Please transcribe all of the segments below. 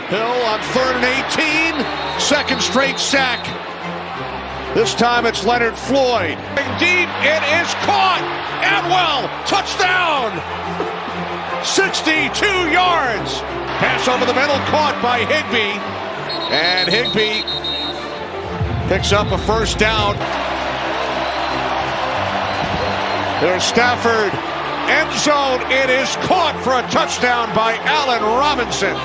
Hill on 3rd and 18. Second straight sack. This time it's Leonard Floyd. Deep, it is caught. Atwell, touchdown. 62 yards. Pass over the middle, caught by Higbee. And Higbee picks up a first down. There's Stafford. End zone. It is caught for a touchdown by Allen Robinson.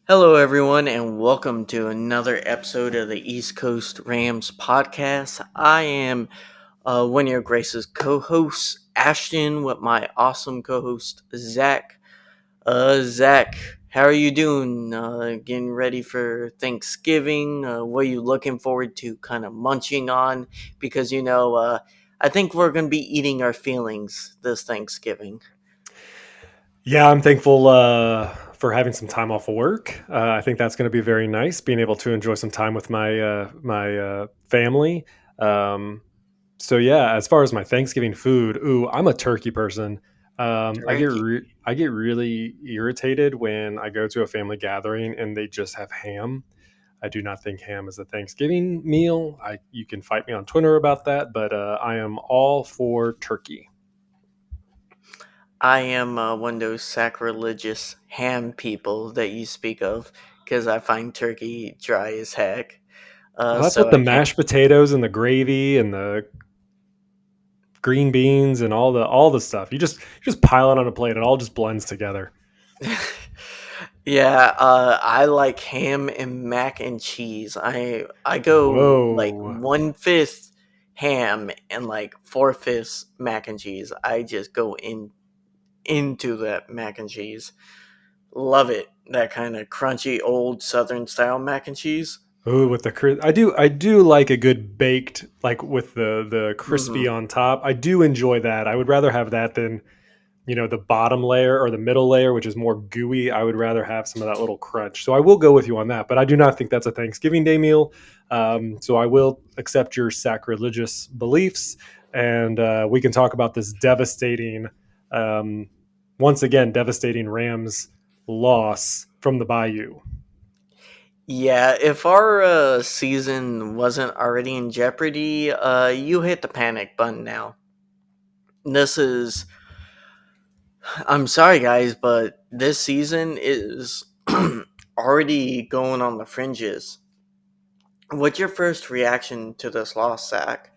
Hello, everyone, and welcome to another episode of the East Coast Rams podcast. I am one of your Grace's co-hosts, Ashton, with my awesome co-host, Zac. Zac, how are you doing? Getting ready for Thanksgiving? What are you looking forward to kind of munching on? Because, I think we're going to be eating our feelings this Thanksgiving. Yeah, I'm thankful for having some time off of work. I think that's going to be very nice, being able to enjoy some time with my family. So yeah, as far as my Thanksgiving food, I'm a turkey person. I get really irritated when I go to a family gathering and they just have ham. I do not think ham is a Thanksgiving meal. You can fight me on Twitter about that, but I am all for turkey. I am one of those sacrilegious ham people that you speak of because I find turkey dry as heck. That's what the mashed potatoes and the gravy and the green beans and all the stuff. You just pile it on a plate. It all just blends together. Yeah, I like ham and mac and cheese. I go like 1/5 ham and like 4/5 mac and cheese. I just go into that mac and cheese. Love it. That kind of crunchy old Southern style mac and cheese. Ooh, with the I do like a good baked, like with the crispy on top. I do enjoy that. I would rather have that than the bottom layer or the middle layer, which is more gooey. I would rather have some of that little crunch. So I will go with you on that, but I do not think that's a Thanksgiving Day meal. So I will accept your sacrilegious beliefs, and we can talk about this devastating, once again, devastating Rams loss from the Bayou. Yeah, if our season wasn't already in jeopardy, you hit the panic button now. I'm sorry guys, but this season is already going on the fringes. What's your first reaction to this loss, Zac?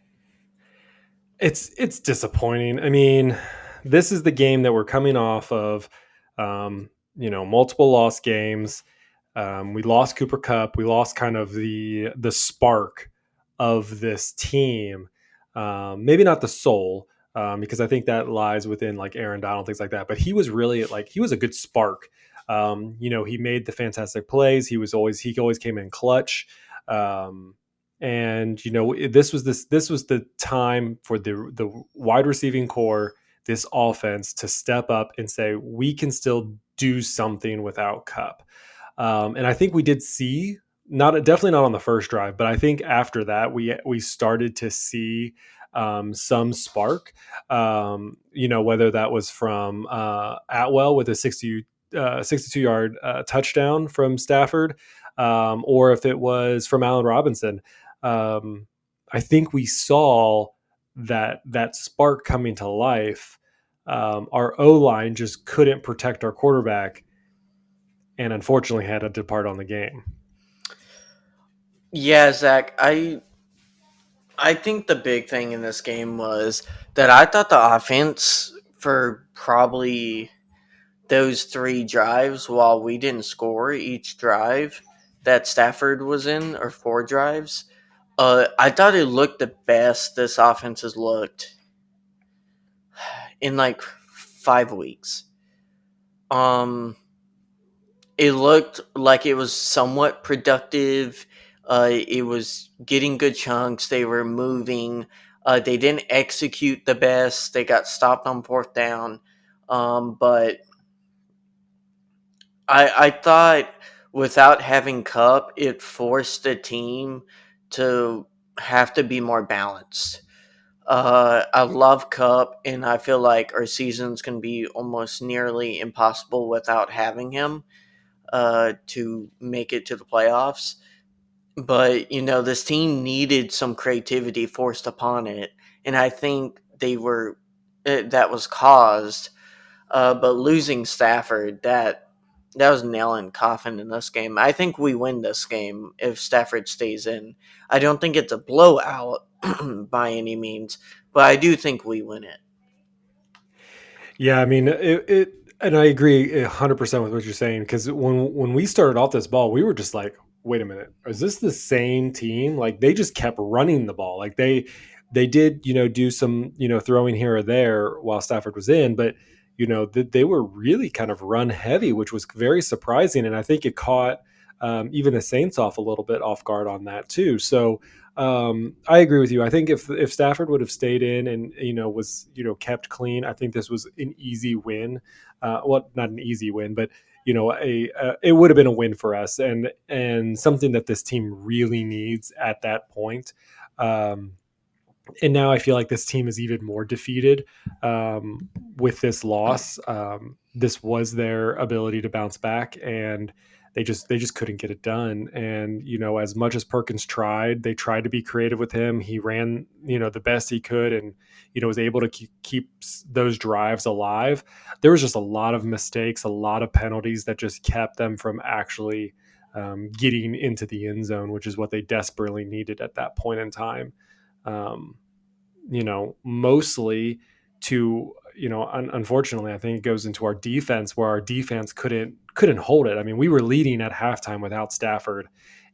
It's disappointing. I mean, this is the game that we're coming off of, multiple lost games. We lost Cooper Kupp. We lost kind of the spark of this team. Maybe not the soul, because I think that lies within like Aaron Donald, things like that. But he was really he was a good spark. He made the fantastic plays. He always came in clutch. And this was the time for the wide receiving core, this offense, to step up and say we can still do something without Kupp. And I think we did see, definitely not on the first drive, but I think after that we started to see some spark. Whether that was from Atwell with a 62-yard touchdown from Stafford, or if it was from Allen Robinson. I think we saw that spark coming to life. Our O-line just couldn't protect our quarterback, and unfortunately had to depart on the game. Yeah, Zac, I think the big thing in this game was that I thought the offense for probably those 3 drives, while we didn't score each drive that Stafford was in, or 4 drives, I thought it looked the best this offense has looked in like 5 weeks. It looked like it was somewhat productive. It was getting good chunks. They were moving. They didn't execute the best. They got stopped on 4th down. But I thought without having Kupp, it forced the team to have to be more balanced. I love Kupp, and I feel like our season's can be almost nearly impossible without having him. to make it to the playoffs. But, this team needed some creativity forced upon it. And I think that was caused. But losing Stafford, that was nail in coffin in this game. I think we win this game if Stafford stays in. I don't think it's a blowout by any means, but I do think we win it. Yeah, I mean, and I agree 100% with what you're saying, because when we started off this ball, we were just like, wait a minute, is this the same team? Like, they just kept running the ball. Like, they did, do some, throwing here or there while Stafford was in, but they were really kind of run heavy, which was very surprising, and I think it caught even the Saints off a little bit off guard on that too. So I agree with you. I think if Stafford would have stayed in and was kept clean, I think this was an easy win. Well, not an easy win, but it would have been a win for us, and something that this team really needs at that point. And now I feel like this team is even more defeated with this loss. This was their ability to bounce back, and they just couldn't get it done. And as much as Perkins tried, they tried to be creative with him. He ran the best he could, and was able to keep those drives alive. There was just a lot of mistakes, a lot of penalties that just kept them from actually getting into the end zone, which is what they desperately needed at that point in time. Mostly to, unfortunately, I think it goes into our defense, where our defense couldn't hold it. I mean, we were leading at halftime without Stafford,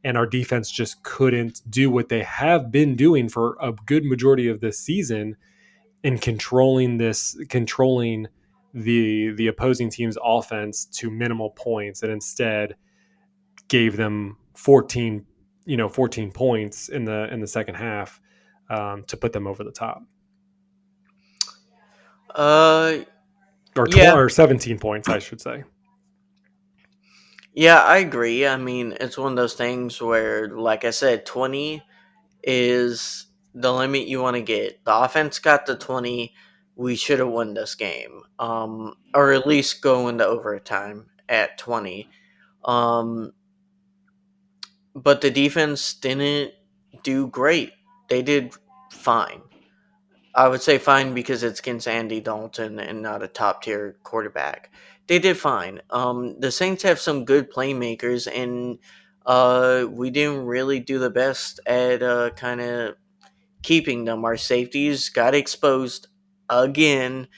and our defense just couldn't do what they have been doing for a good majority of this season in controlling the opposing team's offense to minimal points, and instead gave them 14 points in the second half to put them over the top. Or 17 points, I should say. Yeah, I agree. I mean, it's one of those things where, like I said, 20 is the limit you want to get. The offense got to 20. We should have won this game, or at least go into overtime at 20. But the defense didn't do great. They did fine. I would say fine because it's against Andy Dalton and not a top tier quarterback. They did fine. The Saints have some good playmakers, and we didn't really do the best at kind of keeping them. Our safeties got exposed again.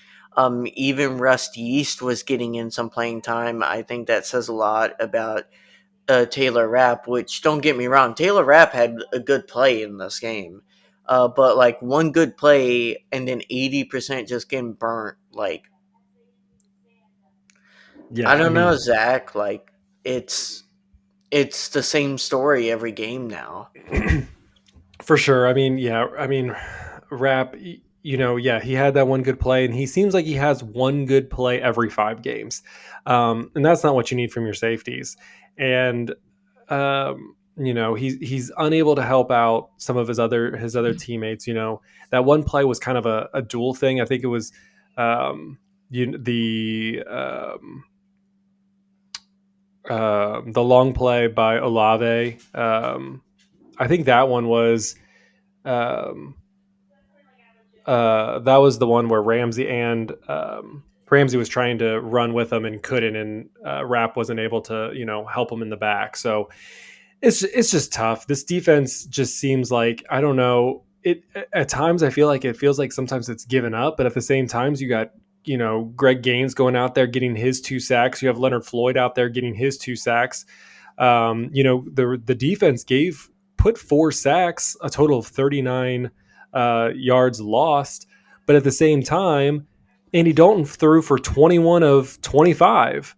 Even Rusty East was getting in some playing time. I think that says a lot about Taylor Rapp, which, don't get me wrong, Taylor Rapp had a good play in this game. But like one good play and then 80% just getting burnt. Like, Yeah, I don't know, Zach. Like, it's the same story every game now. For sure. I mean, Rapp, he had that one good play, and he seems like he has one good play every 5 games. And that's not what you need from your safeties. And, he's unable to help out some of his other teammates. That one play was kind of a dual thing. I think it was the long play by Olave. I think that one was that was the one where Ramsey was trying to run with him and couldn't, and Rapp wasn't able to help him in the back. So it's just tough. This defense just seems like, I don't know. It at times I feel like it feels like sometimes it's given up, but at the same times you got Greg Gaines going out there getting his 2 sacks. You have Leonard Floyd out there getting his 2 sacks. The defense put 4 sacks, a total of 39 yards lost. But at the same time, Andy Dalton threw for 21 of 25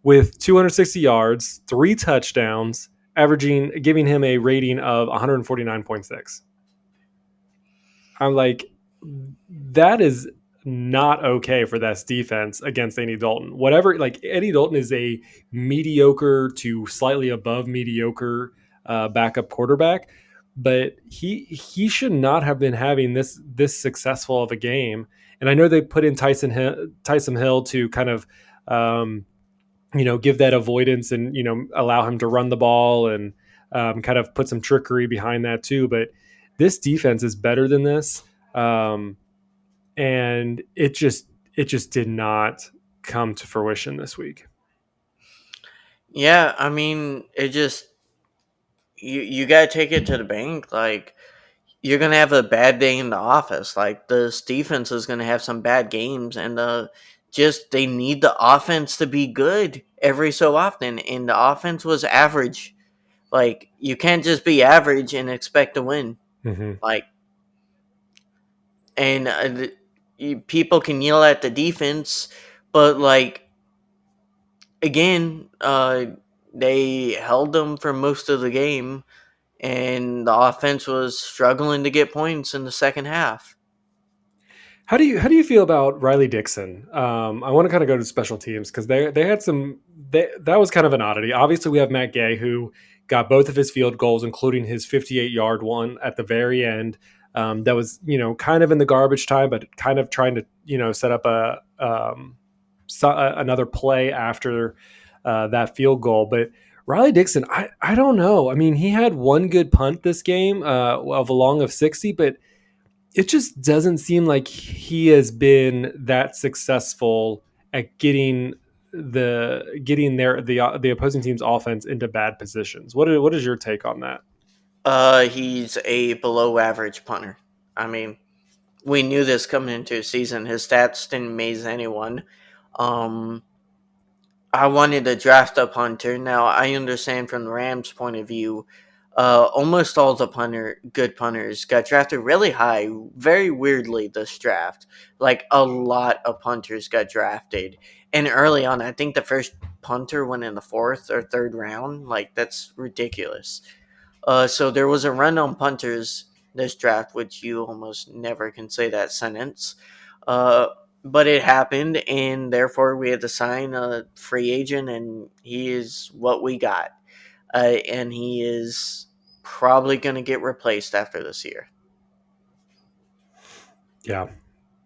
with 260 yards, 3 touchdowns, giving him a rating of 149.6. I'm like, that is not okay for this defense against Andy Dalton. Whatever, like, Andy Dalton is a mediocre to slightly above mediocre backup quarterback, but he should not have been having this successful of a game. And I know they put in Tyson Hill to kind of give that avoidance and, allow him to run the ball and kind of put some trickery behind that too. But this defense is better than this. And it just did not come to fruition this week. Yeah, I mean, it just you got to take it to the bank. Like, you're gonna have a bad day in the office. Like, this defense is gonna have some bad games, and just they need the offense to be good every so often. And the offense was average. Like, you can't just be average and expect to win. Mm-hmm. Like, and people can yell at the defense, but like again, they held them for most of the game, and the offense was struggling to get points in the second half. How do you feel about Riley Dixon? I want to kind of go to special teams because they had that was kind of an oddity. Obviously, we have Matt Gay, who got both of his field goals, including his 58-yard one at the very end. That was kind of in the garbage time, but kind of trying to set up another play after that field goal. But Riley Dixon, I don't know. I mean, he had one good punt this game of a long of 60, but it just doesn't seem like he has been that successful at getting the opposing team's offense into bad positions. What is your take on that? He's a below average punter. I mean, we knew this coming into the season. His stats didn't amaze anyone. Um, I wanted to draft a punter. Now, I understand from the Rams' point of view, almost all the good punters got drafted really high, very weirdly this draft. Like, a lot of punters got drafted. And early on, I think the first punter went in the fourth or third round. Like, that's ridiculous. So there was a run on punters this draft, which you almost never can say that sentence. Uh, but it happened, and therefore we had to sign a free agent, and he is what we got. And he is probably going to get replaced after this year. Yeah.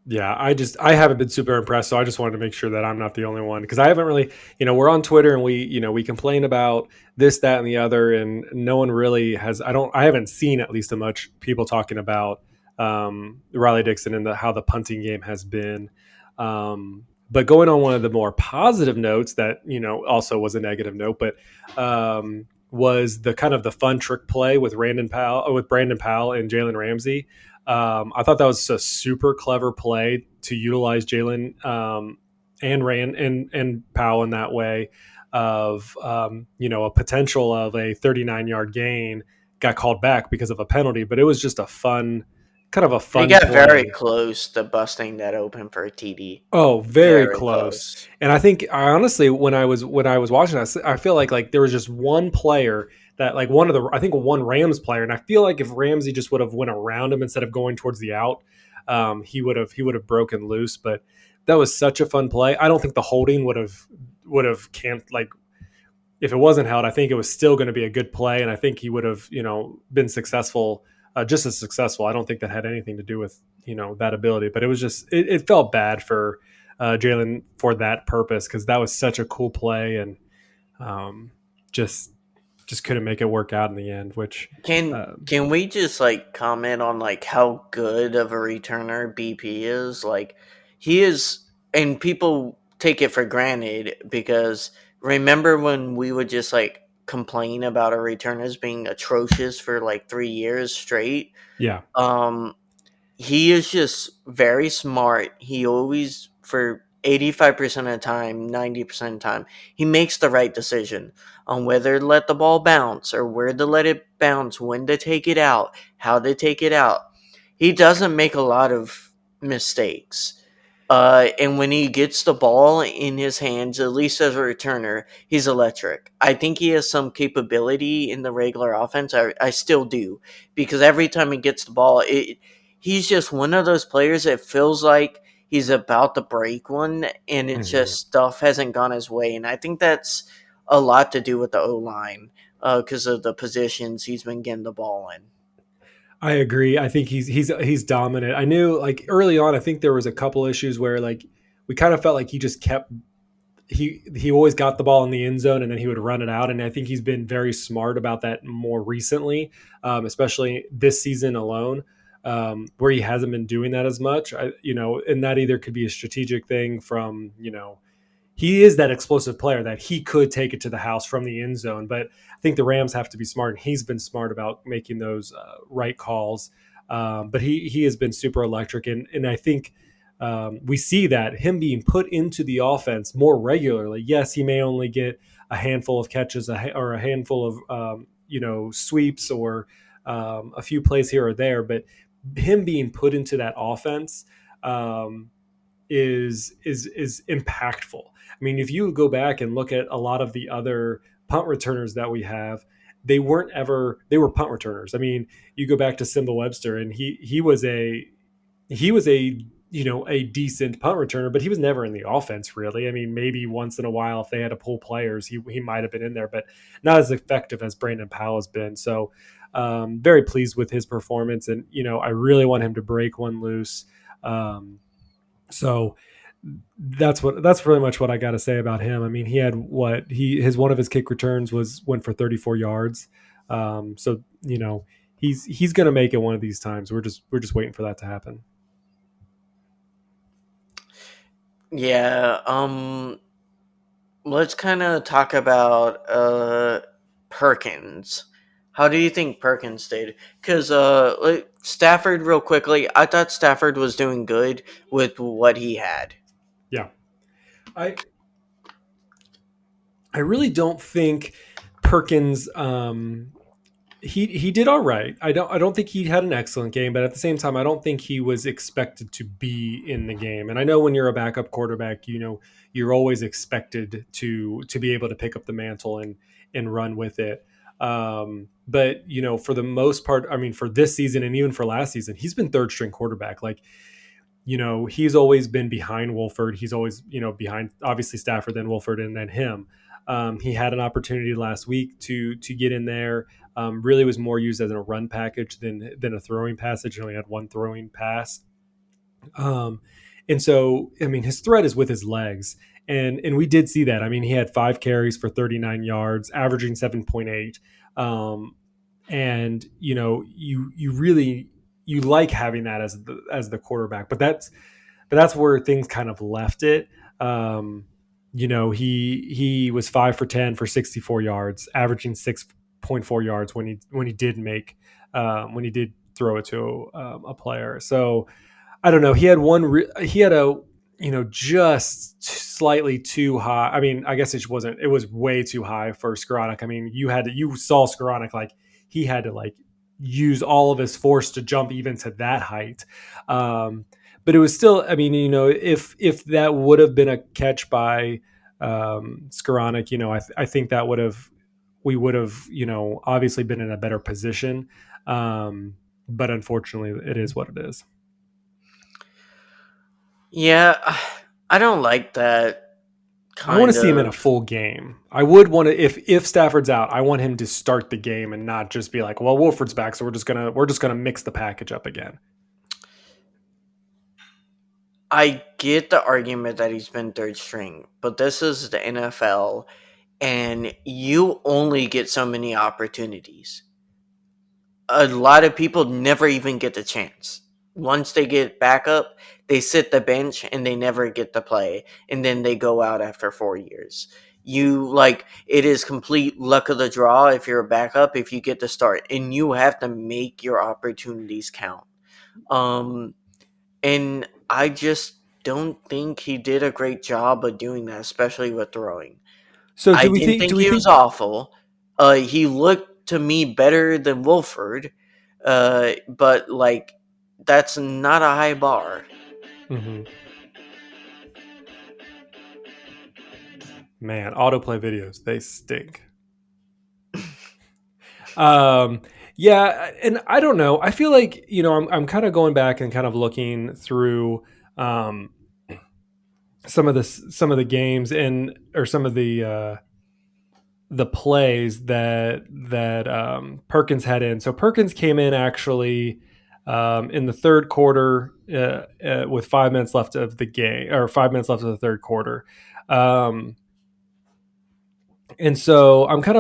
Yeah, I haven't been super impressed, so I just wanted to make sure that I'm not the only one because I haven't really, we're on Twitter and we complain about this, that, and the other, and no one really has. I haven't seen at least a much people talking about Riley Dixon and how the punting game has been. But going on one of the more positive notes that also was a negative note, but was the kind of the fun trick play with Brandon Powell and Jalen Ramsey. I thought that was a super clever play to utilize Jalen and Powell in that way of a potential of a 39-yard gain got called back because of a penalty, but it was just a fun He got play. very close to busting that open for a TD. Oh, very close. And I think honestly, when I was watching, I feel like there was just one player that one Rams player, and I feel like if Ramsey just would have went around him instead of going towards the out, he would have broken loose. But that was such a fun play. I don't think the holding would have camped if it wasn't held. I think it was still going to be a good play, and I think he would have been successful. Just as successful. I don't think that had anything to do with that ability, but it was just it felt bad for Jalen for that purpose because that was such a cool play and just couldn't make it work out in the end. Which can we just comment on how good of a returner BP is? Like, he is, and people take it for granted because remember when we would just complain about our returners being atrocious for 3 years straight. Yeah. He is just very smart. He always, for 85% of the time, 90% of the time, he makes the right decision on whether to let the ball bounce or where to let it bounce, when to take it out, how to take it out. He doesn't make a lot of mistakes. And when he gets the ball in his hands, at least as a returner, he's electric. I think he has some capability in the regular offense. I still do. Because every time he gets the ball, he's just one of those players that feels like he's about to break one, and it's just stuff hasn't gone his way. And I think that's a lot to do with the O-line because of the positions he's been getting the ball in. I agree. I think he's dominant. I knew early on, I think there was a couple issues where we kind of felt like he just kept he always got the ball in the end zone and then he would run it out. And I think he's been very smart about that more recently, especially this season alone, where he hasn't been doing that as much. And that either could be a strategic thing from, he is that explosive player that he could take it to the house from the end zone. But I think the Rams have to be smart. And he's been smart about making those right calls. But he has been super electric. And I think we see that him being put into the offense more regularly. Yes, he may only get a handful of catches or a handful of, sweeps or a few plays here or there. But him being put into that offense is impactful. I mean, if you go back and look at a lot of the other punt returners that we have, they were punt returners. I mean, you go back to Simba Webster, and he was a a decent punt returner, but he was never in the offense really. I mean, maybe once in a while if they had to pull players, he might have been in there, but not as effective as Brandon Powell has been. So very pleased with his performance, and I really want him to break one loose. So that's pretty much what I got to say about him. I mean, he had one of his kick returns went for 34 yards. So he's going to make it one of these times. We're just waiting for that to happen. Yeah, let's kind of talk about Perkins. How do you think Perkins did? Because Stafford, real quickly, I thought Stafford was doing good with what he had. Yeah, I really don't think Perkins. He did all right. I don't think he had an excellent game, but at the same time, I don't think he was expected to be in the game. And I know when you're a backup quarterback, you're always expected to be able to pick up the mantle and run with it. But for the most part, I mean, for this season and even for last season, he's been third string quarterback. Like, he's always been behind Wolford. He's always, behind obviously Stafford, then Wolford, and then him. He had an opportunity last week to get in there. Really was more used as a run package than a throwing passage. He only had one throwing pass. And so, I mean, his threat is with his legs. And we did see that. I mean, he had 5 carries for 39 yards, averaging 7.8. And, you really, you like having that as the quarterback, but that's where things kind of left it. He was 5 for 10 for 64 yards, averaging 6.4 yards when he did throw it to a player. So I don't know. He had just slightly too high. I mean, I guess it was way too high for Skoranek. I mean, you saw Skoranek, like he had to like use all of his force to jump even to that height. But it was still, I mean, if that would have been a catch by Skoranek, I think we would have, obviously been in a better position. But unfortunately, it is what it is. Yeah, I don't like that. I want to see him in a full game. I would want to, if Stafford's out, I want him to start the game and not just be like, well, Wolford's back, so we're just gonna mix the package up again. I get the argument that he's been third string, but this is the NFL, and you only get so many opportunities. A lot of people never even get the chance. Once they get back up, they sit the bench and they never get to play, and then they go out after 4 years. It is complete luck of the draw if you're a backup, if you get to start, and you have to make your opportunities count. And I just don't think he did a great job of doing that, especially with throwing. So I didn't think he was awful. He looked to me better than Wolford, but that's not a high bar. Mm-hmm. Man, autoplay videos, they stink. Yeah, and I don't know. I feel like, I'm kind of going back and kind of looking through some of the games or some of the plays that Perkins had in. So Perkins came in actually in the third quarter with 5 minutes left of the game, or 5 minutes left of the third quarter. Um, and so I'm kind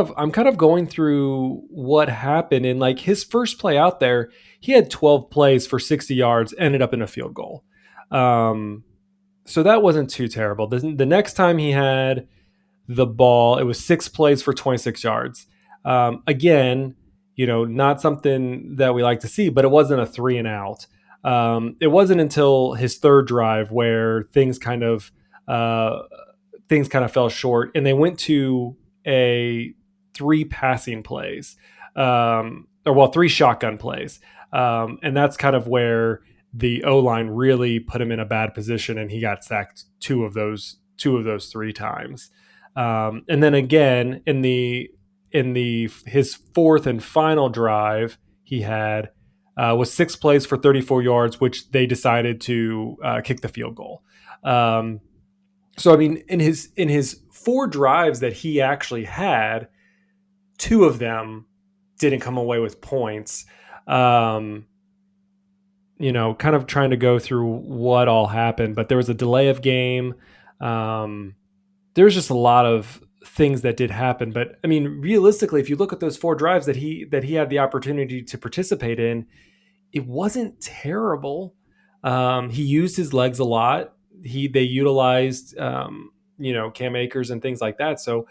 of going through what happened. And like his first play out there, he had 12 plays for 60 yards, ended up in a field goal. So that wasn't too terrible. The next time he had the ball, it was 6 plays for 26 yards. Again, not something that we like to see, but it wasn't a 3-and-out. It wasn't until his third drive where uh, things kind of fell short, and they went to a 3 passing plays, or 3 shotgun plays, and that's kind of where the O line really put him in a bad position, and he got sacked two of those 3 times. And then again in the his fourth and final drive, he had was 6 plays for 34 yards, which they decided to kick the field goal. So I mean, in his 4 drives that he actually had, 2 of them didn't come away with points. Um, kind of trying to go through what all happened, but there was a delay of game. There was just a lot of things that did happen. But I mean, realistically, if you look at those 4 drives that he had the opportunity to participate in, it wasn't terrible. He used his legs a lot. They utilized Cam Akers and things like that. So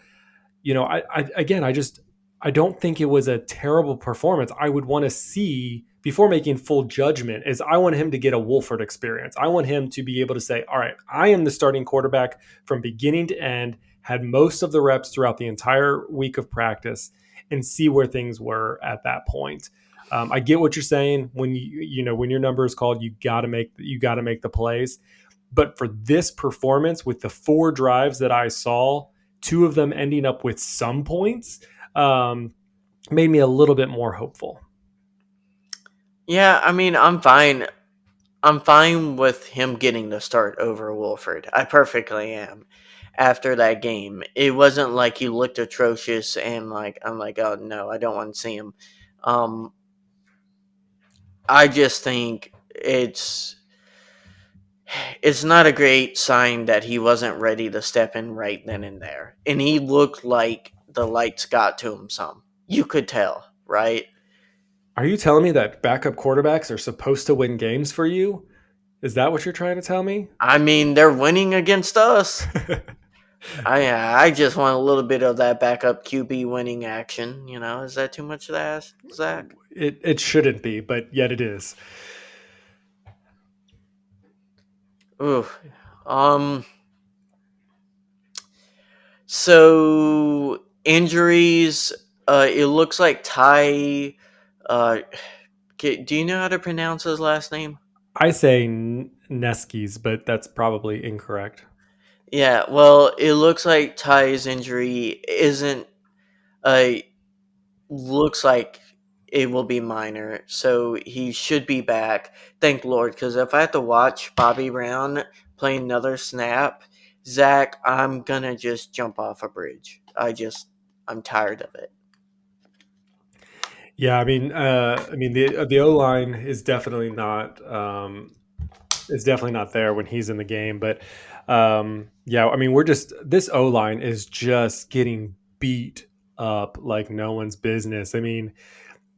I don't think it was a terrible performance. I would want to see, before making full judgment, is I want him to get a Wolford experience. I want him to be able to say, all right, I am the starting quarterback from beginning to end, had most of the reps throughout the entire week of practice, and see where things were at that point. I get what you're saying. When when your number is called, you got to make the plays. But for this performance, with the 4 drives that I saw, 2 of them ending up with some points, made me a little bit more hopeful. Yeah, I mean, I'm fine. I'm fine with him getting the start over Wolford. I perfectly am. After that game, it wasn't like he looked atrocious and I'm like, oh no, I don't want to see him. I just think it's not a great sign that he wasn't ready to step in right then and there. And he looked like the lights got to him some. You could tell, right? Are you telling me that backup quarterbacks are supposed to win games for you? Is that what you're trying to tell me? I mean, they're winning against us. I just want a little bit of that backup QB winning action. Is that too much to ask, Zach? It shouldn't be, but yet it is. Ooh. So injuries. It looks like Ty. Do you know how to pronounce his last name? I say Neskis, but that's probably incorrect. Yeah. Well, it looks like Ty's injury isn't. Looks like it will be minor, so he should be back. Thank Lord, because if I have to watch Bobby Brown play another snap, Zach, I'm gonna just jump off a bridge. I'm tired of it. Yeah, I mean, the O line is definitely not there when he's in the game. But yeah, I mean, this O line is just getting beat up like no one's business. I mean,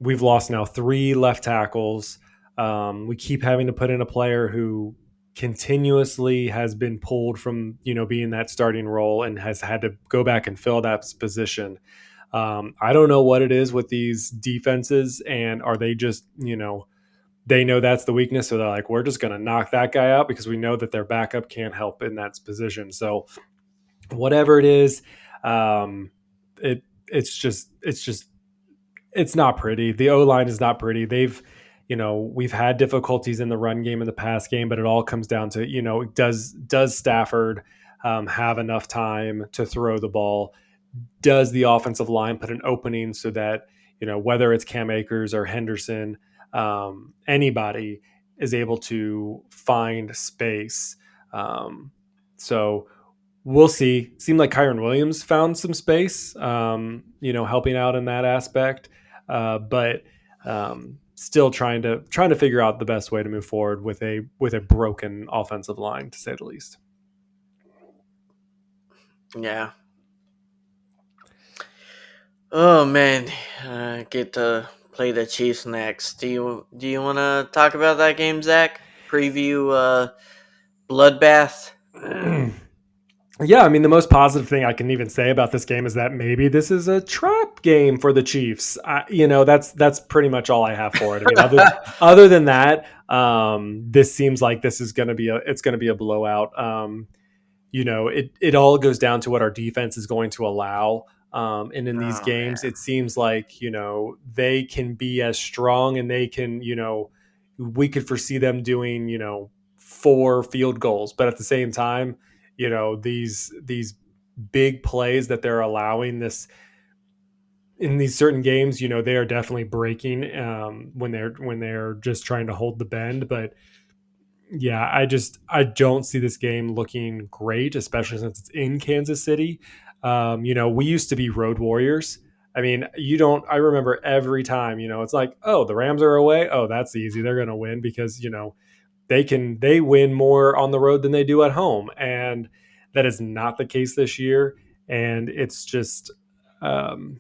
we've lost now 3 left tackles. We keep having to put in a player who continuously has been pulled from being that starting role and has had to go back and fill that position. I don't know what it is with these defenses, and are they just they know that's the weakness, so they're like, we're just going to knock that guy out because we know that their backup can't help in that position. So whatever it is, it's not pretty. The O line is not pretty. We've had difficulties in the run game in the pass game, but it all comes down to does Stafford have enough time to throw the ball? Does the offensive line put an opening so that whether it's Cam Akers or Henderson, anybody is able to find space? So we'll see. Seemed like Kyron Williams found some space, helping out in that aspect, but still trying to figure out the best way to move forward with a broken offensive line, to say the least. Yeah. Oh man, get to play the Chiefs next. Do you want to talk about that game, Zach? Preview bloodbath. Yeah, I mean, the most positive thing I can even say about this game is that maybe this is a trap game for the Chiefs. That's pretty much all I have for it. I mean, other than that, this seems like this is going to be a blowout. It all goes down to what our defense is going to allow. And in these Oh games, man. it seems like they can be as strong, and they can we could foresee them doing 4 field goals, but at the same time, these big plays that they're allowing this in these certain games, they are definitely breaking when they're just trying to hold the bend. But yeah, I don't see this game looking great, especially since it's in Kansas City. We used to be road warriors. I mean, you don't. I remember every time. It's like, oh, the Rams are away. Oh, that's easy. They're going to win because they win more on the road than they do at home, and that is not the case this year. And it's just, um,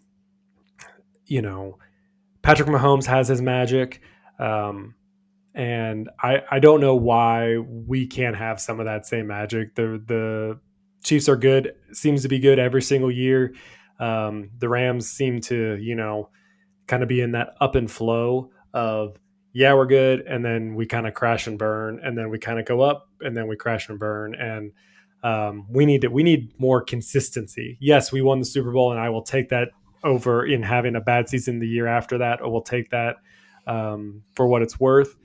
Patrick Mahomes has his magic. And I don't know why we can't have some of that same magic. The Chiefs are good, seems to be good every single year. The Rams seem to, kind of be in that up and flow of, yeah, we're good, and then we kind of crash and burn, and then we kind of go up, and then we crash and burn. And we need more consistency. Yes, we won the Super Bowl, and I will take that over in having a bad season the year after that. I will take that for what it's worth.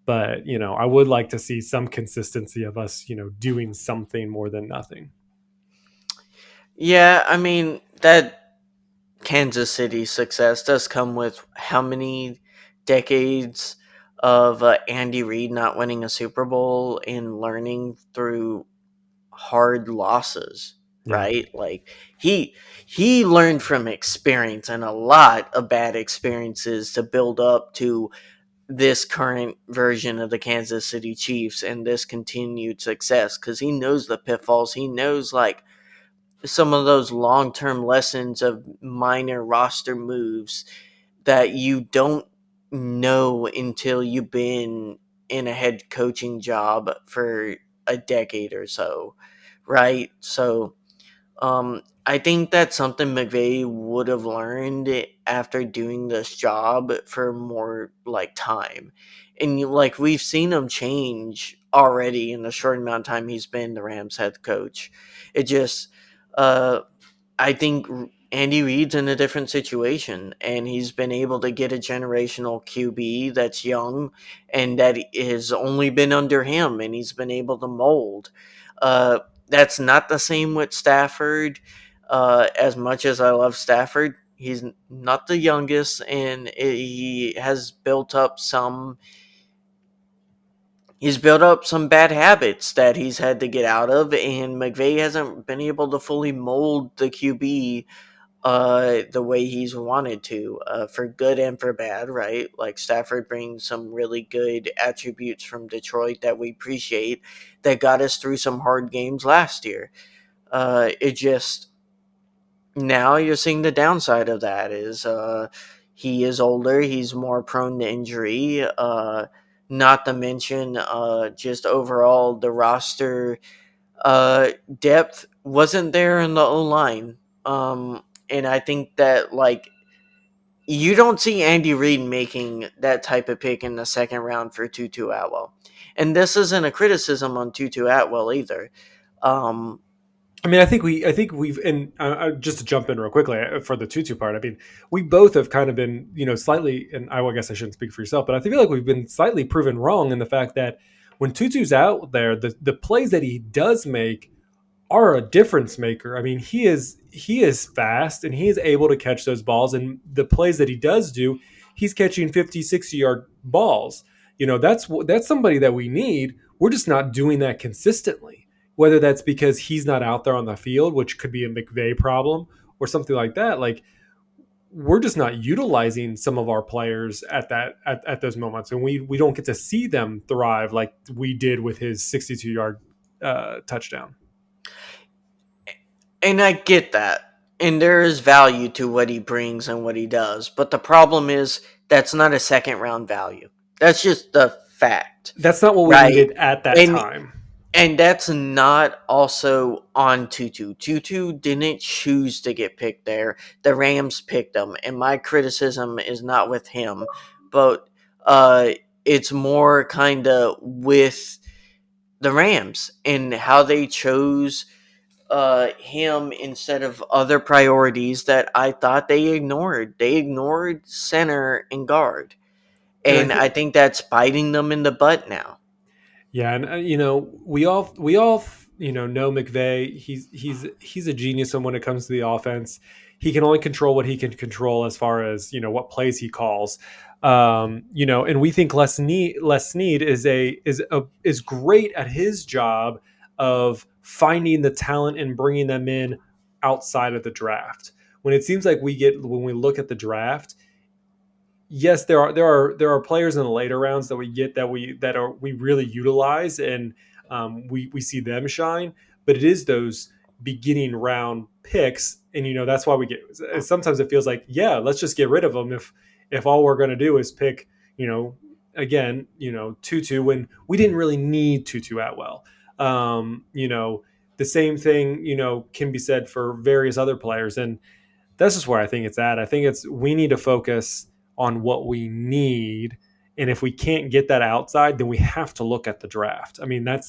But I would like to see some consistency of us doing something more than nothing. Yeah, I mean that Kansas City success does come with how many decades of Andy Reid not winning a Super Bowl and learning through hard losses, Yeah. right? Like he learned from experience and a lot of bad experiences to build up to this current version of the Kansas City Chiefs and this continued success, because he knows the pitfalls. He knows like some of those long-term lessons of minor roster moves that you don't know until you've been in a head coaching job for a decade or so, right? So I think that's something McVay would have learned after doing this job for more like time. And like we've seen him change already in the short amount of time he's been the Rams head coach. It just uh I think Andy Reid's in a different situation, and he's been able to get a generational QB that's young and that has only been under him, and he's been able to mold. That's not the same with Stafford. As much as I love Stafford, he's not the youngest, and he has built up some. He's built up some bad habits that he's had to get out of, and McVay hasn't been able to fully mold the QB the way he's wanted to, for good and for bad, right? Like Stafford brings some really good attributes from Detroit that we appreciate, that got us through some hard games last year. It just now you're seeing the downside of that is he is older, he's more prone to injury. Not to mention just overall the roster depth wasn't there in the O line. And I think that like you don't see Andy Reid making that type of pick in the second round for Tutu Atwell. And this isn't a criticism on Tutu Atwell either. Um, I mean, I think we've, and just to jump in real quickly for the Tutu part. I mean, we both have kind of been, slightly, and I guess I shouldn't speak for yourself, but I feel like we've been slightly proven wrong in the fact that when Tutu's out there, the plays that he does make are a difference maker. I mean, he is fast, and he is able to catch those balls, and the plays that he does do, he's catching 50, 60-yard balls. That's somebody that we need. We're just not doing that consistently. Whether that's because he's not out there on the field, which could be a McVay problem or something like that. Like, we're just not utilizing some of our players at those moments, and we don't get to see them thrive like we did with his 62-yard touchdown. And I get that. And there is value to what he brings and what he does. But the problem is that's not a second round value. That's just the fact. That's not what we Right. needed at that And time. and that's not also on Tutu. Tutu didn't choose to get picked there. The Rams picked him. And my criticism is not with him, but it's more kind of with the Rams and how they chose him instead of other priorities that I thought they ignored. They ignored center and guard. And I And think I think that's biting them in the butt now. Yeah, and we all know McVay. He's a genius when it comes to the offense. He can only control what he can control as far as what plays he calls. And we think Les Snead is great at his job of finding the talent and bringing them in outside of the draft. When it seems like when we look at the draft, yes, there are players in the later rounds that we get we really utilize, and we see them shine. But it is those beginning round picks, and that's why we get. Sometimes it feels like, yeah, let's just get rid of them if all we're going to do is pick, again, Tutu, when we didn't really need Tutu Atwell. The same thing can be said for various other players, and that's just where I think it's at. I think we need to focus on what we need, and if we can't get that outside, then we have to look at the draft. I mean, that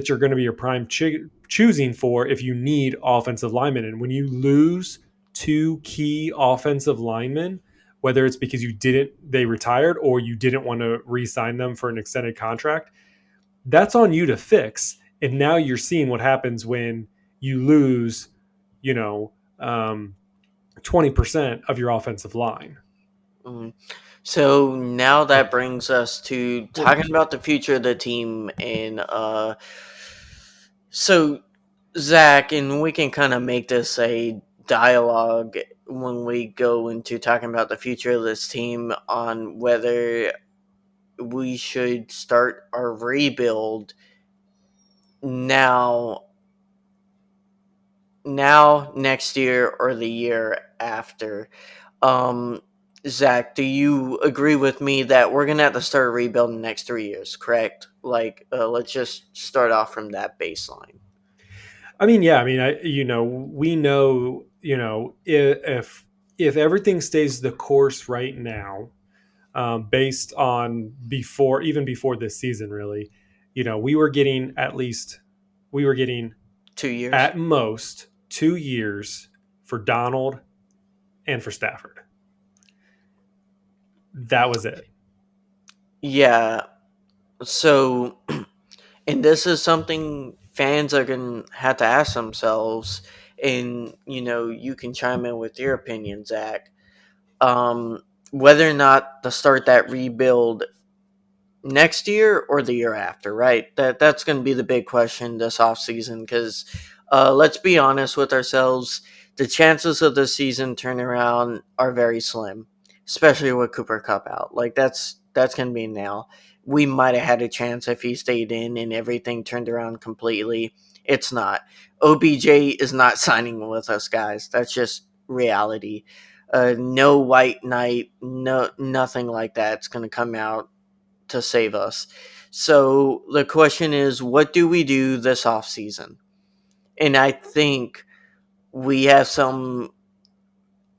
you're going to be your prime choosing for if you need offensive linemen, and when you lose two key offensive linemen, whether it's because they retired or you didn't want to re-sign them for an extended contract, that's on you to fix. And now you're seeing what happens when you lose, 20% of your offensive line. Mm. So now that brings us to talking about the future of the team. And so, Zach, and we can kind of make this a dialogue when we go into talking about the future of this team on whether we should start our rebuild now, next year, or the year after. Zach, do you agree with me that we're gonna have to start a rebuild in the next 3 years? Correct. Like, let's just start off from that baseline. I mean, yeah. I mean, we know, if everything stays the course right now, based on even before this season, really, we were getting 2 years. at most 2 years for Donald and for Stafford. That was it. Yeah. So, and this is something fans are gonna have to ask themselves, and you can chime in with your opinion, Zach. Whether or not to start that rebuild next year or the year after, right? That's going to be the big question this offseason, because let's be honest with ourselves, the chances of the season turning around are very slim, especially with Cooper Cup out. Like, that's going to be now. We might have had a chance if he stayed in and everything turned around completely. It's not. OBJ is not signing with us, guys. That's just reality. No white knight, nothing like that's going to come out to save us. So the question is, what do we do this offseason? And I think we have some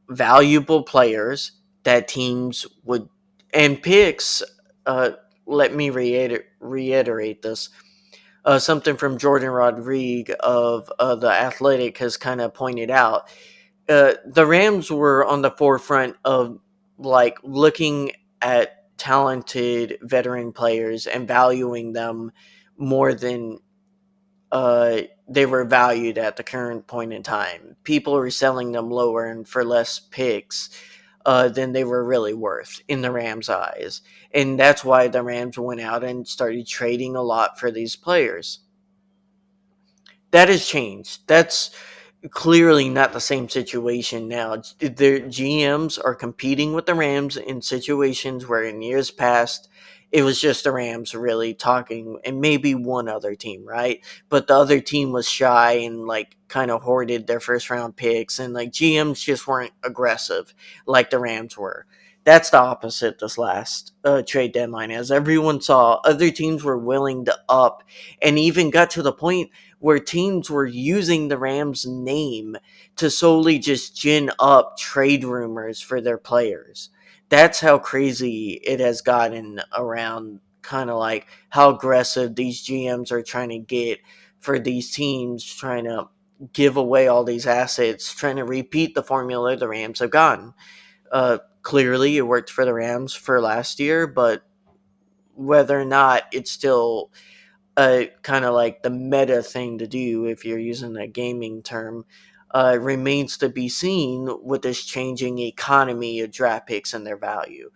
valuable players that teams would, and picks. Let me reiterate this. Something from Jordan Rodriguez of The Athletic has kind of pointed out. The Rams were on the forefront of like looking at talented veteran players and valuing them more than they were valued at the current point in time. People were selling them lower and for less picks than they were really worth in the Rams' eyes. And that's why the Rams went out and started trading a lot for these players. That has changed. That's clearly not the same situation now. The GMs are competing with the Rams in situations where in years past it was just the Rams really talking, and maybe one other team, right? But the other team was shy and like kind of hoarded their first round picks, and like GMs just weren't aggressive like the Rams were. That's the opposite this last trade deadline, as everyone saw other teams were willing to up, and even got to the point where teams were using the Rams name to solely just gin up trade rumors for their players. That's how crazy it has gotten around, kind of like how aggressive these GMs are trying to get for these teams, trying to give away all these assets, trying to repeat the formula the Rams have gotten. Clearly, it worked for the Rams for last year, but whether or not it's still kind of like the meta thing to do, if you're using a gaming term, remains to be seen with this changing economy of draft picks and their value.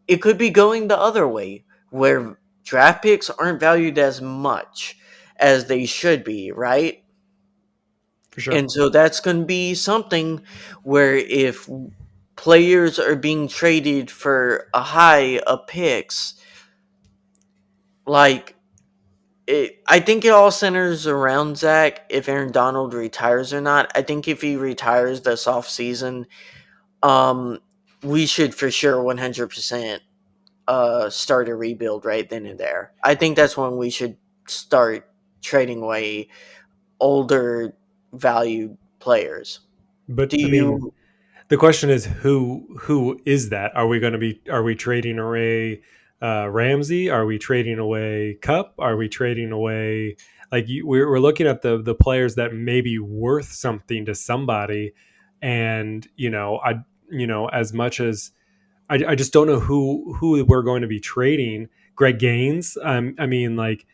It could be going the other way, where draft picks aren't valued as much as they should be, right? For sure. And so that's going to be something where if players are being traded for a high of picks, like I think it all centers around Zach if Aaron Donald retires or not. I think if he retires this offseason, um, we should for sure 100% start a rebuild right then and there. I think that's when we should start trading away older valued players. But Do I mean, you the question is who is that? Are we trading away Ramsey? Are we trading away Cup? Are we trading away we're looking at the players that may be worth something to somebody, and as much as I just don't know who we're going to be trading. Greg Gaines. I mean, like,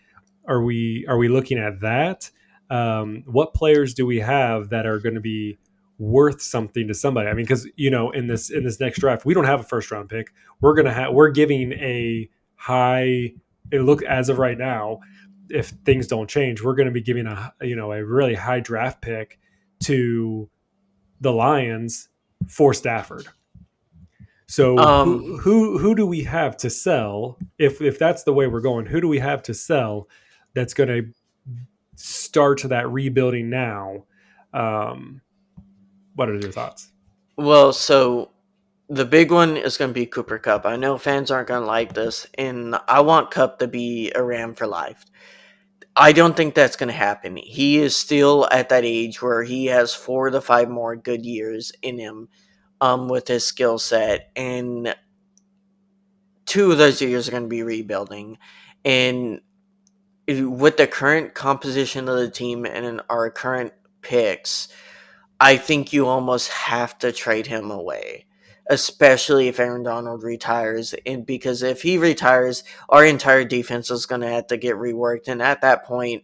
are we looking at that? What players do we have that are going to be worth something to somebody? I mean, because in this next draft, we don't have a first round pick. We're giving a high. It look as of right now, if things don't change, we're going to be giving a really high draft pick to the Lions for Stafford. So um who do we have to sell if that's the way we're going? Who do we have to sell that's going to start that rebuilding now? Um, what are your thoughts? well, so the big one is going to be Cooper Cup. I know fans aren't going to like this, and I want Cup to be a Ram for life. I don't think that's going to happen. He is still at that age where he has 4 to 5 more good years in him, with his skill set, and 2 of those years are going to be rebuilding. And with the current composition of the team and in our current picks, I think you almost have to trade him away, especially if Aaron Donald retires. And because if he retires, our entire defense is going to have to get reworked. And at that point,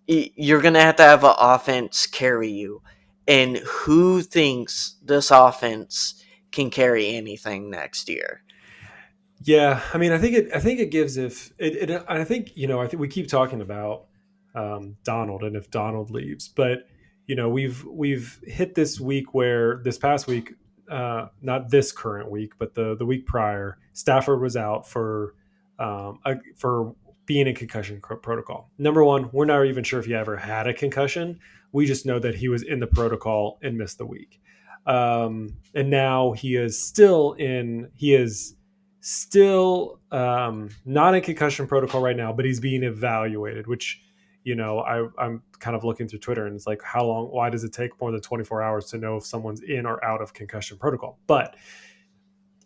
you're going to have an offense carry you. And who thinks this offense can carry anything next year? Yeah, I mean, I think it gives if it I think I think we keep talking about Donald and if Donald leaves, but we've hit this week where this past week, not this current week, but the week prior, Stafford was out for being in concussion protocol. Number one, we're not even sure if he ever had a concussion. We just know that he was in the protocol and missed the week. And now he is still in. He is still not in concussion protocol right now, but he's being evaluated. Which I'm kind of looking through Twitter and it's like, how long? Why does it take more than 24 hours to know if someone's in or out of concussion protocol? But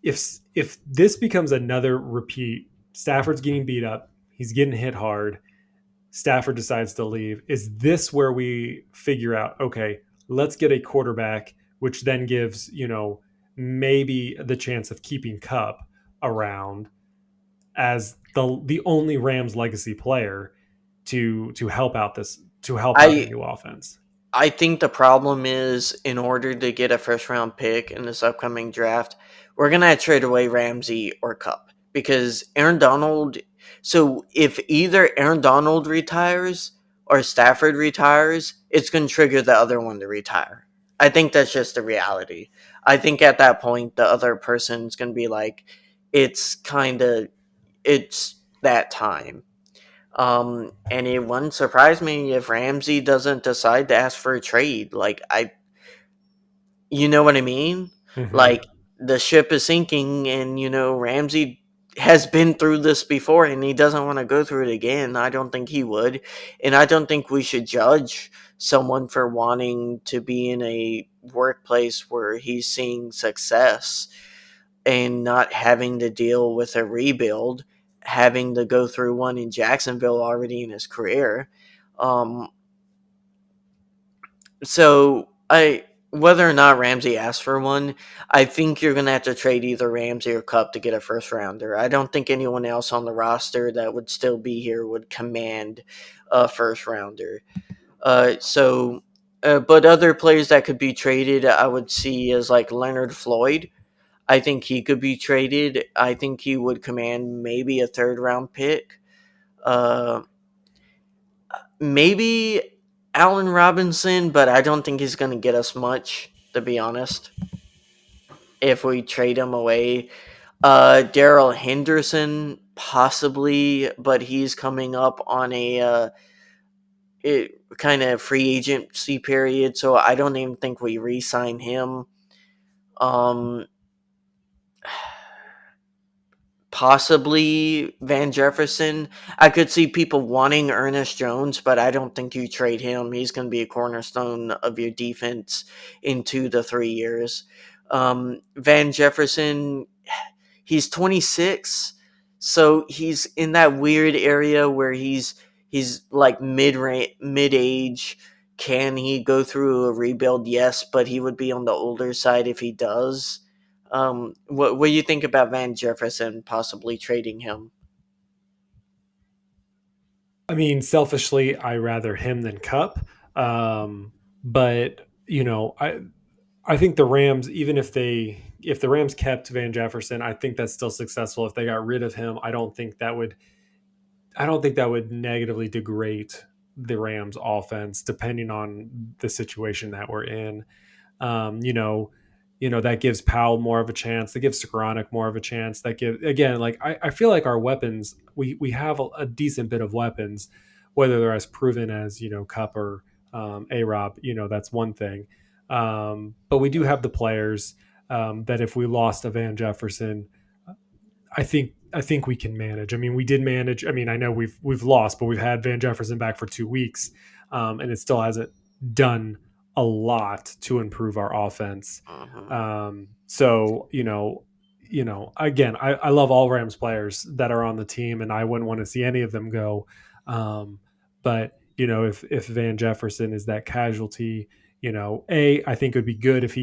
if this becomes another repeat, Stafford's getting beat up, he's getting hit hard. Stafford decides to leave. Is this where we figure out, okay, let's get a quarterback, which then gives, maybe the chance of keeping Cup around as the only Rams legacy player to help out the I new offense. I think the problem is, in order to get a first round pick in this upcoming draft, we're gonna trade away Ramsey or Cup, because Aaron Donald. So if either Aaron Donald retires or Stafford retires, it's gonna trigger the other one to retire. I think that's just the reality. I think at that point the other person's gonna be like, it's kind of it's that time. And it wouldn't surprise me if Ramsey doesn't decide to ask for a trade. You know what I mean? Mhm. Like, the ship is sinking, and Ramsey has been through this before, and he doesn't want to go through it again. I don't think he would, and I don't think we should judge someone for wanting to be in a workplace where he's seeing success and not having to deal with a rebuild, having to go through one in Jacksonville already in his career. Um, so I whether or not Ramsey asks for one, I think you're gonna have to trade either Ramsey or Cup to get a first rounder. I don't think anyone else on the roster that would still be here would command a first rounder. But other players that could be traded, I would see as like Leonard Floyd. I think he could be traded. I think he would command maybe a third round pick. Uh, Maybe Allen Robinson, but I don't think he's going to get us much, to be honest, if we trade him away. Daryl Henderson, possibly, but he's coming up on a kind of free agency period, so I don't even think we re sign him. Um, Possibly Van Jefferson. I could see people wanting Ernest Jones, but I don't think you trade him. He's going to be a cornerstone of your defense in 2 to 3 years. Van Jefferson, he's 26, so he's in that weird area where he's like mid age. Can he go through a rebuild? Yes, but he would be on the older side if he does. What do you think about Van Jefferson possibly trading him? I mean, selfishly, I rather him than Cup. But I think the Rams, even if the Rams kept Van Jefferson, I think that's still successful. If they got rid of him, I don't think that would negatively degrade the Rams offense, depending on the situation that we're in. Um, you know, that gives Powell more of a chance. That gives Skoranek more of a chance. That give again, like I feel like our weapons, we have a decent bit of weapons, whether they're as proven as Cup or A Rob. That's one thing. But we do have the players that if we lost a Van Jefferson, I think we can manage. I mean, we did manage. I mean, I know we've lost, but we've had Van Jefferson back for 2 weeks, and it still hasn't done a lot to improve our offense. Uh-huh. So again, I love all Rams players that are on the team, and I wouldn't want to see any of them go. But if Van Jefferson is that casualty, I think it would be good if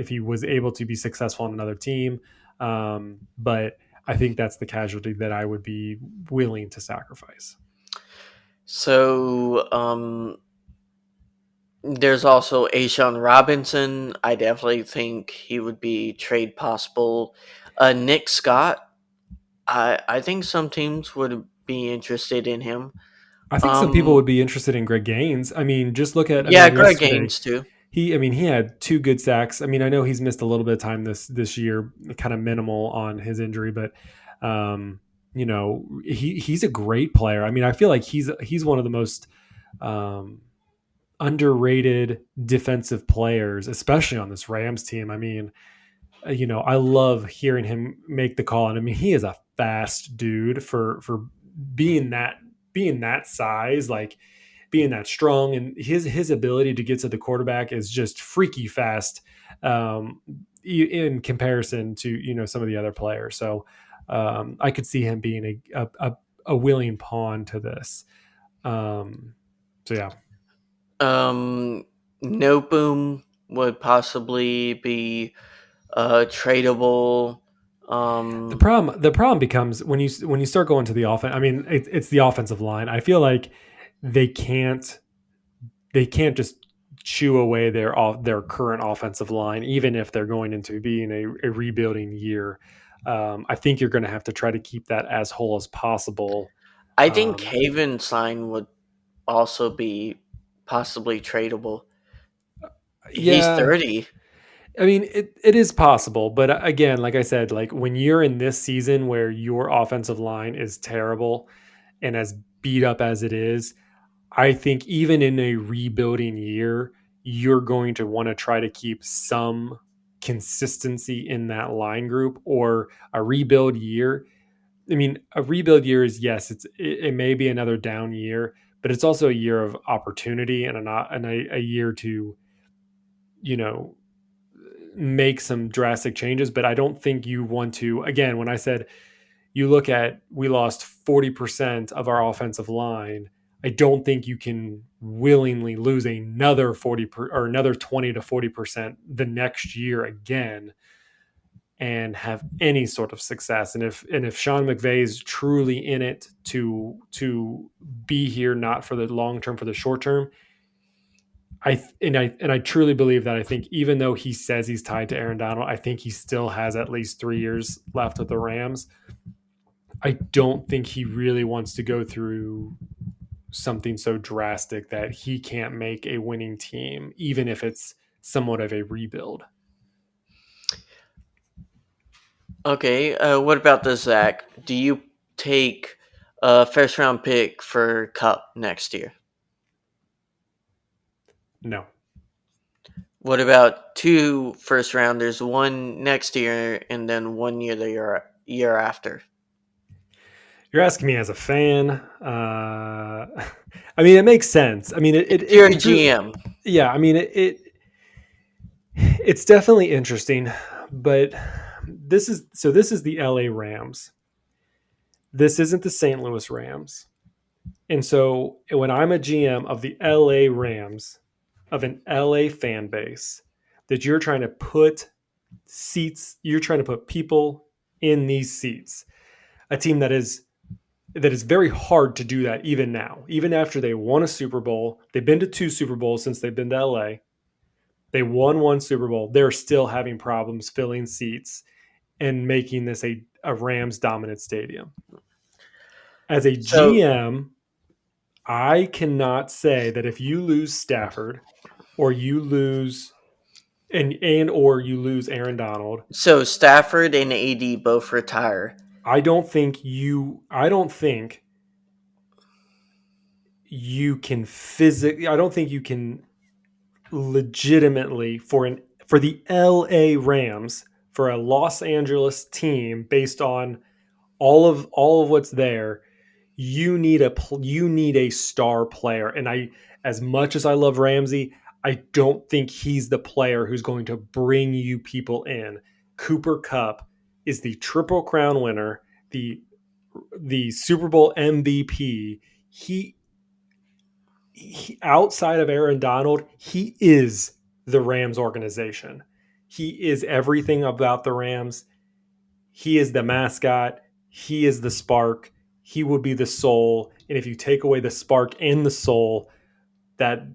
he was able to be successful on another team. But I think that's the casualty that I would be willing to sacrifice. So, there's also Ashawn Robinson. I definitely think he would be trade possible. Nick Scott. I think some teams would be interested in him. I think some people Um, would be interested in Greg Gaines. I mean, just look at, yeah, Greg yesterday, Gaines too. he had 2 good sacks. I mean, I know he's missed a little bit of time this year, kind of minimal on his injury, but he's a great player. I mean, I feel like he's one of the most um, underrated defensive players, especially on this Rams team. I mean, I love hearing him make the call, and I mean, he is a fast dude for being that size, like being that strong, and his ability to get to the quarterback is just freaky fast in comparison to some of the other players. So I could see him being a willing pawn to this. So yeah. No Boom would possibly be tradable. The Um, problem the problem becomes when you start going to the offense. I mean, it's the offensive line. I feel like they can't just chew away their current offensive line, even if they're going into being a rebuilding year. I think you're going to have to try to keep that as whole as possible. I think Um, Haven sign would also be possibly tradable. He's yeah, 30. I mean, it is possible, but again, like I said, like when you're in this season where your offensive line is terrible and as beat up as it is, I think even in a rebuilding year, you're going to want to try to keep some consistency in that line group. Or a rebuild year. I mean, a rebuild year is, yes, it may be another down year, but it's also a year of opportunity and a year to, you know, make some drastic changes. But I don't think you want to, again, when I said you look at, we lost 40% of our offensive line, I don't think you can willingly lose another or another 20 to 40% the next year again and have any sort of success. And if Sean McVay is truly in it to be here, not for the long term, for the short term, I truly believe that. I think even though he says he's tied to Aaron Donald, I think he still has at least 3 years left with the Rams. I don't think he really wants to go through something so drastic that he can't make a winning team, even if it's somewhat of a rebuild. Okay, what about this, Zach? Do you take a first round pick for Cup next year? No. What about 2 first rounders, one next year and then 1 year the year after? You're asking me as a fan. I mean, it makes sense. I mean, You're a GM. Yeah, I mean, it's definitely interesting, but this is the LA Rams. This isn't the St. Louis Rams. And so when I'm a GM of the LA Rams, of an LA fan base, that you're trying to put people in these seats, a team that is very hard to do that even now. Even after they won a Super Bowl, they've been to 2 Super Bowls since they've been to LA. They won 1 Super Bowl. They're still having problems filling seats and making this a Rams dominant stadium. As a GM, I cannot say that if you lose Stafford or you lose or you lose Aaron Donald. So Stafford and AD both retire. I don't think you can legitimately, for the LA Rams, for a Los Angeles team, based on all of what's there, you need a star player. And as much as I love Ramsey, I don't think he's the player who's going to bring you people in. Cooper Kupp is the Triple Crown winner, the Super Bowl MVP. He outside of Aaron Donald, he is the Rams organization. He is everything about the Rams. He is the mascot. He is the spark. He would be the soul. And if you take away the spark and the soul, that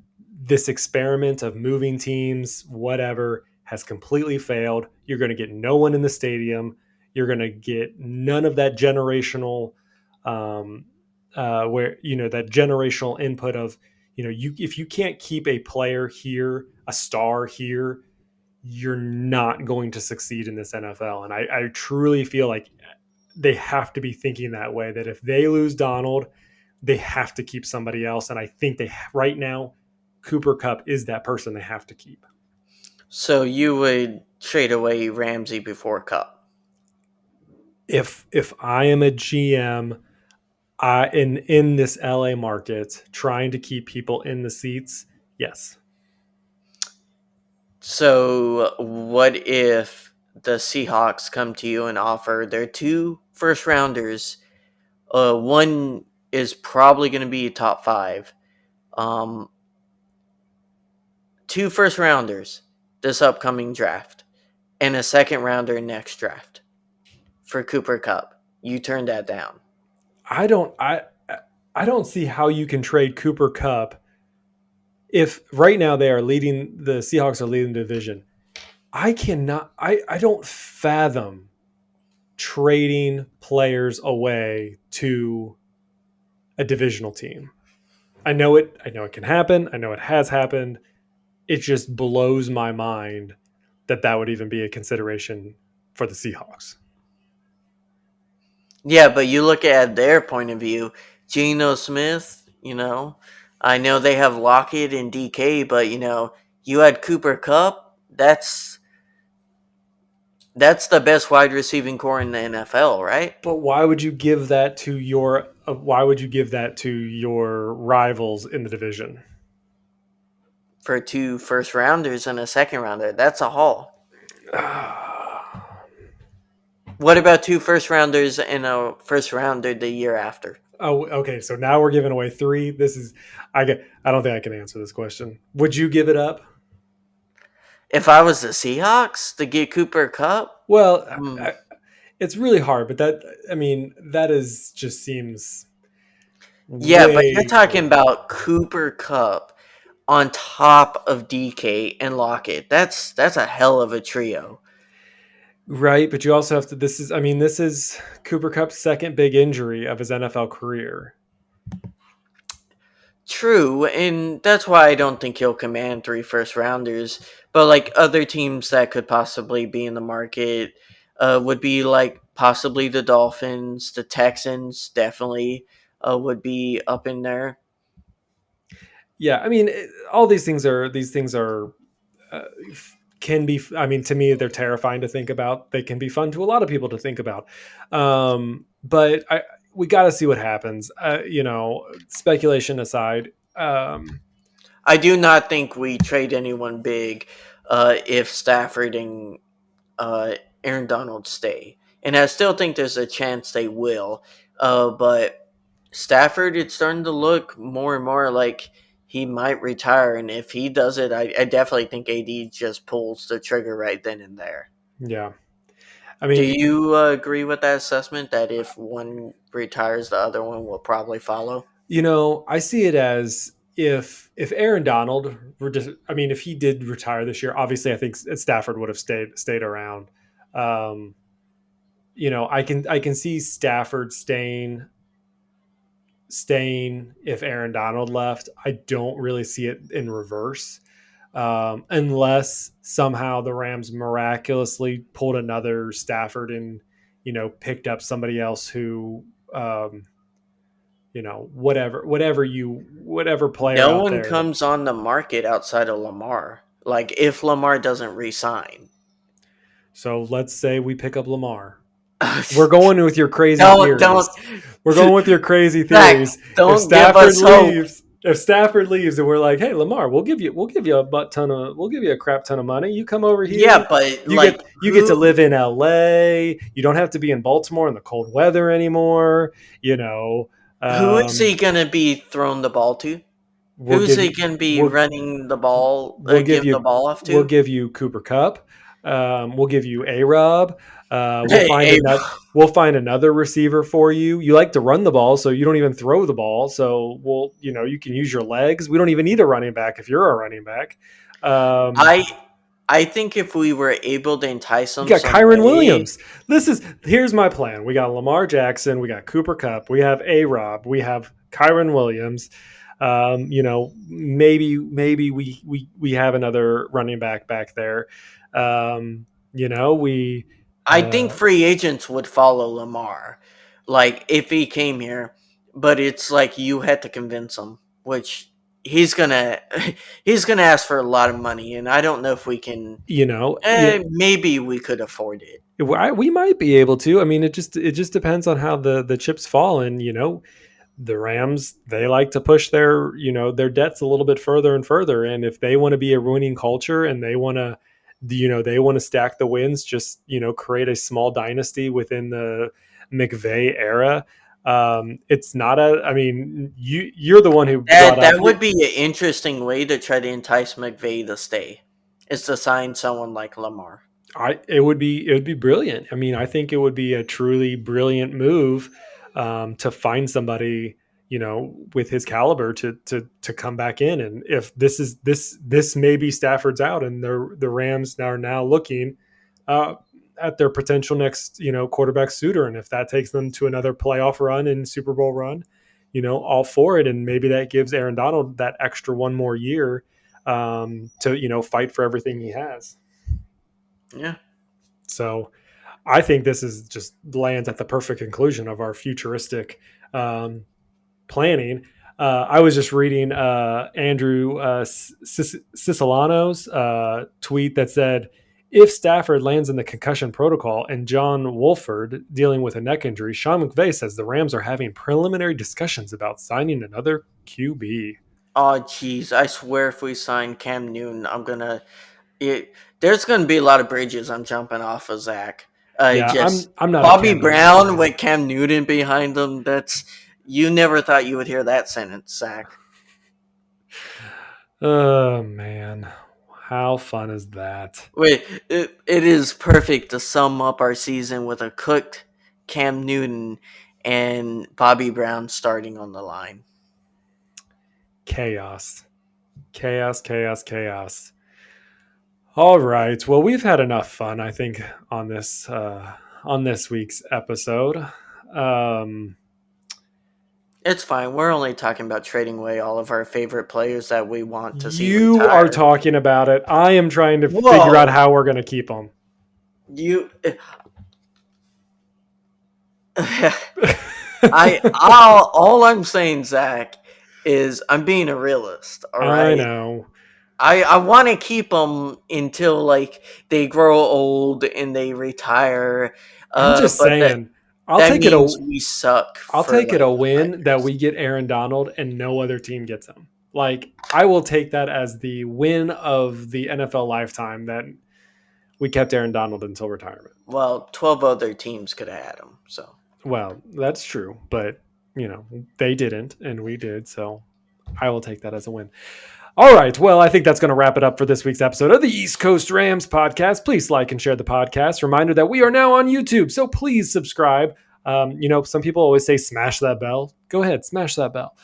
this experiment of moving teams, whatever, has completely failed. You're going to get no one in the stadium. You're going to get none of that generational, that generational input of, if you can't keep a player here, a star here, you're not going to succeed in this NFL. And I truly feel like they have to be thinking that way, that if they lose Donald, they have to keep somebody else. And I think right now, Cooper Kupp is that person they have to keep. So you would trade away Ramsey before Cup? If I am a GM in this LA market trying to keep people in the seats, yes. So what if the Seahawks come to you and offer their 2 first rounders? One is probably going to be a top 5. 2 first rounders this upcoming draft, and a second rounder next draft for Cooper Kupp. You turned that down. I don't see how you can trade Cooper Kupp if right now the Seahawks are leading the division. I don't fathom trading players away to a divisional team. I know it can happen. I know it has happened. It just blows my mind that would even be a consideration for the Seahawks. Yeah, but you look at their point of view, Geno Smith, I know they have Lockett and DK, but you had Cooper Cup. That's the best wide receiving core in the NFL, right? But why would you give that to your rivals in the division? For 2 first rounders and a second rounder, that's a haul. What about 2 first rounders and a first rounder the year after? Oh, okay. So now we're giving away 3. I don't think I can answer this question. Would you give it up? If I was the Seahawks to get Cooper Cup, Well, it's really hard, but that just seems yeah, but you're way talking over. about Cooper Cup on top of DK and Lockett. That's a hell of a trio. Right, but you also have to. This is Cooper Cup's second big injury of his NFL career. True, and that's why I don't think he'll command 3 first rounders. But like other teams that could possibly be in the market would be like possibly the Dolphins, the Texans definitely would be up in there. Yeah, all these things are uh, can be. To me, they're terrifying to think about. They can be fun to a lot of people to think about, but we got to see what happens. Speculation aside. I do not think we trade anyone big if Stafford and uh, Aaron Donald stay. And I still think there's a chance they will. But Stafford, it's starting to look more and more like he might retire. And if he does it, I definitely think AD just pulls the trigger right then and there. Yeah, Do you agree with that assessment that if one retires, the other one will probably follow? I see it as if Aaron Donald were just, if he did retire this year, obviously I think Stafford would have stayed around. Um, I can see Stafford staying if Aaron Donald left. I don't really see it in reverse, unless somehow the Rams miraculously pulled another Stafford and picked up somebody else who. Whatever player No out one there. comes on the market outside of Lamar. Like if Lamar doesn't resign. So let's say we pick up Lamar. We're going with your crazy Don't theories. We're going with your crazy Zach, theories. If don't give Stafford us hope. leaves, and we're like, hey Lamar, we'll give you we'll give you a crap ton of money. You come over Yeah, here. but You get like you get to live in LA. You don't have to be in Baltimore in the cold weather anymore. who is Um, he gonna be throwing the ball to? we'll Who's give he you gonna be we'll running the ball we'll give giving the you ball off we'll to? give you Cooper Cup. We'll give you A Rob. Hey, hey, We'll find another receiver for you. You like to run the ball, so you don't even throw the ball. So you can use your legs. We don't even need a running back if you're a running back. Um, I I think if we were able to entice you him got some Kyron way, Williams. Here's my plan. We got Lamar Jackson. We got Cooper Cup. We have A Rob. We have Kyron Williams. Maybe we have another running back there. We I think free agents would follow Lamar. Like if he came here, but it's like you had to convince him, which he's gonna he's gonna ask for a lot of money, and I don't know if we can. you know, you, Maybe we could afford it. we might be able to. It just depends on how the chips fall, and the Rams, they like to push their debts a little bit further and further. And if they want to be a winning culture and they want to stack the wins, just create a small dynasty within the McVay era. It's not a. You're the one who brought up. That would be an interesting way to try to entice McVay to stay, is to sign someone like Lamar. It would be brilliant. I think it would be a truly brilliant move, to find somebody with his caliber to come back in. And if this may be Stafford's out, and the Rams are now looking uh, at their potential next quarterback suitor, and if that takes them to another playoff run and Super Bowl run, all for it. And maybe that gives Aaron Donald that extra one more year, to fight for everything he has. Yeah. So I think this is just lands at the perfect conclusion of our futuristic planning. I was just reading Andrew Siciliano's tweet that said, if Stafford lands in the concussion protocol and John Wolford dealing with a neck injury, Sean McVay says the Rams are having preliminary discussions about signing another QB. Oh, jeez. I swear if we sign Cam Newton, there's gonna be a lot of bridges I'm jumping off of Zach. Yeah, Just I'm not a Bobby Cam Newton Brown fan. with Cam Newton behind him. You never thought you would hear that sentence, Zach. Oh man, how fun is that? Wait, it is perfect to sum up our season with a cooked Cam Newton and Bobby Brown starting on the line. Chaos. Chaos. All right. Well, we've had enough fun, I think, on this week's episode. It's fine. We're only talking about trading away all of our favorite players that we want to see You are retire. talking about it. I am trying to Whoa. figure out how we're going to keep them. All I'm saying, Zach, is I'm being a realist. All right. I know. I want to keep them until like they grow old and they retire. I'm just But saying. that means we suck. I'll for take it a like 5 win years. that we get Aaron Donald and no other team gets him. Like, I will take that as the win of the NFL lifetime that we kept Aaron Donald until retirement. Well, 12 other teams could have had him. So. Well, that's true, but they didn't and we did, so I will take that as a win. All right, well, I think that's going to wrap it up for this week's episode of the East Coast Rams podcast. Please like and share the podcast. Reminder that we are now on YouTube, so please subscribe. Some people always say smash that bell. Go ahead, smash that bell.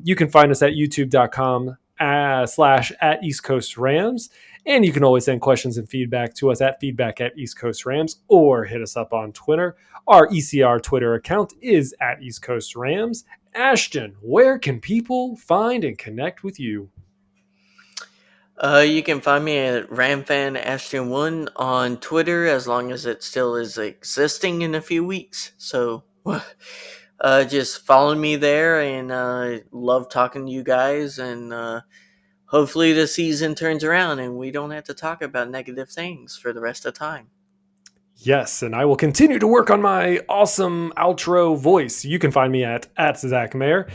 You can find us at youtube.com /at East Coast Rams. And you can always send questions and feedback to us at feedback@East Coast Rams or hit us up on Twitter. Our ECR Twitter account is at East Coast Rams. Ashton, where can people find and connect with you? You can find me at RamFanAshton1 on Twitter as long as it still is existing in a few weeks. So just follow me there, and love talking to you guys, and hopefully the season turns around and we don't have to talk about negative things for the rest of the time. Yes, and I will continue to work on my awesome outro voice. You can find me at Zac Mayer.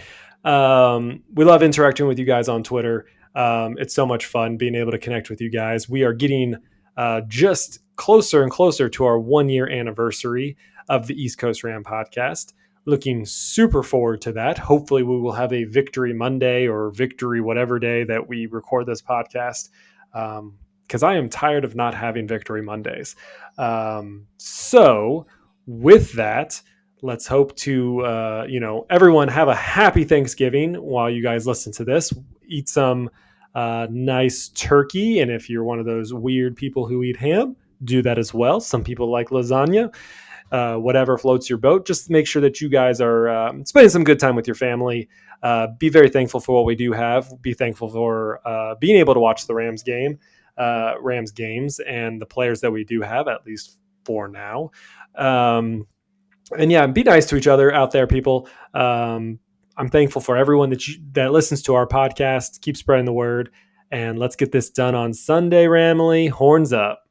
We love interacting with you guys on Twitter. It's so much fun being able to connect with you guys. We are getting just closer and closer to our 1-year anniversary of the East Coast Ram podcast. Looking super forward to that. Hopefully we will have a victory Monday or victory whatever day that we record this podcast. Because I am tired of not having victory Mondays. So with that, let's hope to, everyone have a happy Thanksgiving while you guys listen to this. Eat some nice turkey. And if you're one of those weird people who eat ham, do that as well. Some people like lasagna. Whatever floats your boat. Just make sure that you guys are spending some good time with your family. Be very thankful for what we do have. Be thankful for being able to watch the Rams games and the players that we do have, at least for now. And yeah, be nice to each other out there, people. I'm thankful for everyone that listens to our podcast. Keep spreading the word, and let's get this done on Sunday, Ramley. Horns up.